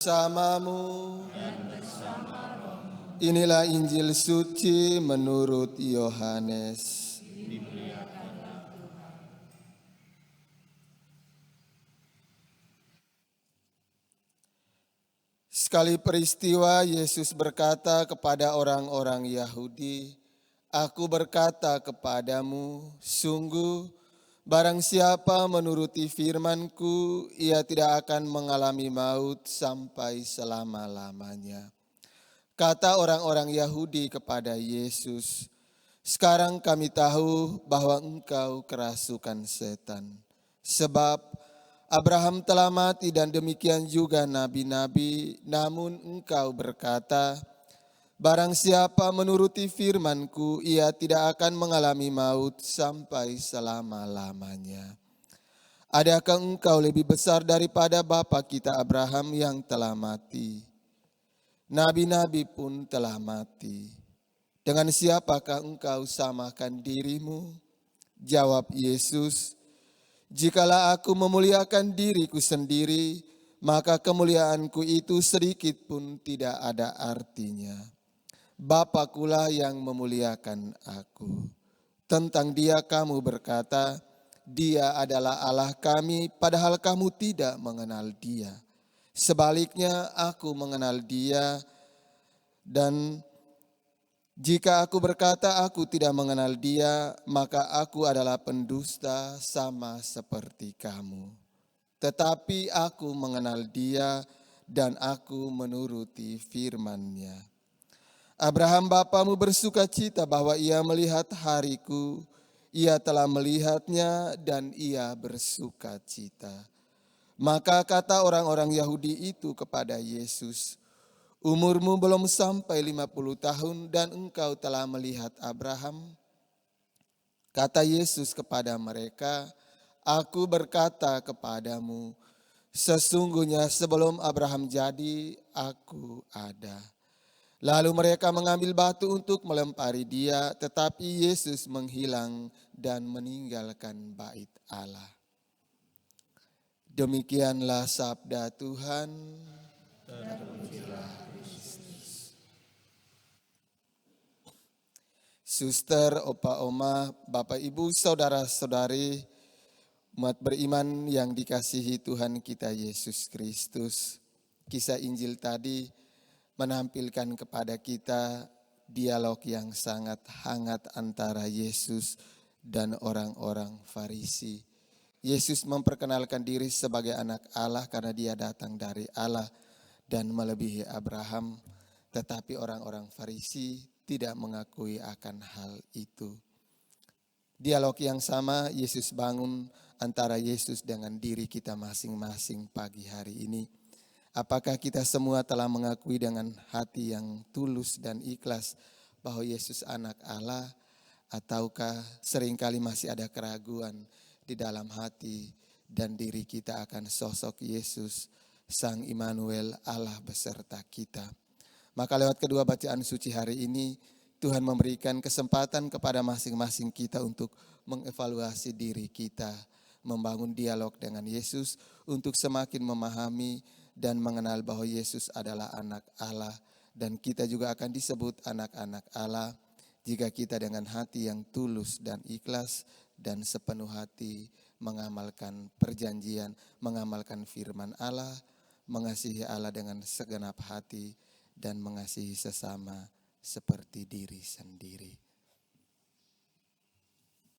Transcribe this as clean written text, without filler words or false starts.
bersamamu. Inilah Injil suci menurut Yohanes. Sekali peristiwa Yesus berkata kepada orang-orang Yahudi, "Aku berkata kepadamu, sungguh barang siapa menuruti firman-Ku, ia tidak akan mengalami maut sampai selama-lamanya." Kata orang-orang Yahudi kepada Yesus, "Sekarang kami tahu bahwa Engkau kerasukan setan. Sebab Abraham telah mati dan demikian juga nabi-nabi, namun Engkau berkata, barang siapa menuruti firman-Ku, ia tidak akan mengalami maut sampai selama-lamanya. Adakah Engkau lebih besar daripada bapa kita Abraham yang telah mati? Nabi-nabi pun telah mati. Dengan siapakah Engkau samakan dirimu?" Jawab Yesus, "Jikalau aku memuliakan diriku sendiri, maka kemuliaanku itu sedikit pun tidak ada artinya. Bapakulah yang memuliakan aku. Tentang Dia kamu berkata, Dia adalah Allah kami, padahal kamu tidak mengenal Dia. Sebaliknya aku mengenal Dia, dan jika aku berkata aku tidak mengenal Dia, maka aku adalah pendusta sama seperti kamu. Tetapi aku mengenal Dia dan aku menuruti firman-Nya. Abraham bapamu bersuka cita bahwa ia melihat hariku. Ia telah melihatnya dan ia bersuka cita." Maka kata orang-orang Yahudi itu kepada Yesus, "Umurmu belum sampai 50 tahun dan engkau telah melihat Abraham?" Kata Yesus kepada mereka, "Aku berkata kepadamu, sesungguhnya sebelum Abraham jadi, aku ada." Lalu mereka mengambil batu untuk melempari Dia, tetapi Yesus menghilang dan meninggalkan bait Allah. Demikianlah sabda Tuhan. Suster, opa, oma, bapak, ibu, saudara-saudari, umat beriman yang dikasihi Tuhan kita Yesus Kristus. Kisah Injil tadi menampilkan kepada kita dialog yang sangat hangat antara Yesus dan orang-orang Farisi. Yesus memperkenalkan diri sebagai anak Allah karena Dia datang dari Allah dan melebihi Abraham, tetapi orang-orang Farisi tidak mengakui akan hal itu. Dialog yang sama Yesus bangun antara Yesus dengan diri kita masing-masing pagi hari ini. Apakah kita semua telah mengakui dengan hati yang tulus dan ikhlas bahwa Yesus anak Allah, ataukah seringkali masih ada keraguan di dalam hati dan diri kita akan sosok Yesus, Sang Immanuel, Allah beserta kita? Maka lewat kedua bacaan suci hari ini, Tuhan memberikan kesempatan kepada masing-masing kita untuk mengevaluasi diri kita, membangun dialog dengan Yesus untuk semakin memahami dan mengenal bahwa Yesus adalah anak Allah, dan kita juga akan disebut anak-anak Allah jika kita dengan hati yang tulus dan ikhlas dan sepenuh hati mengamalkan perjanjian, mengamalkan firman Allah, mengasihi Allah dengan segenap hati, dan mengasihi sesama seperti diri sendiri.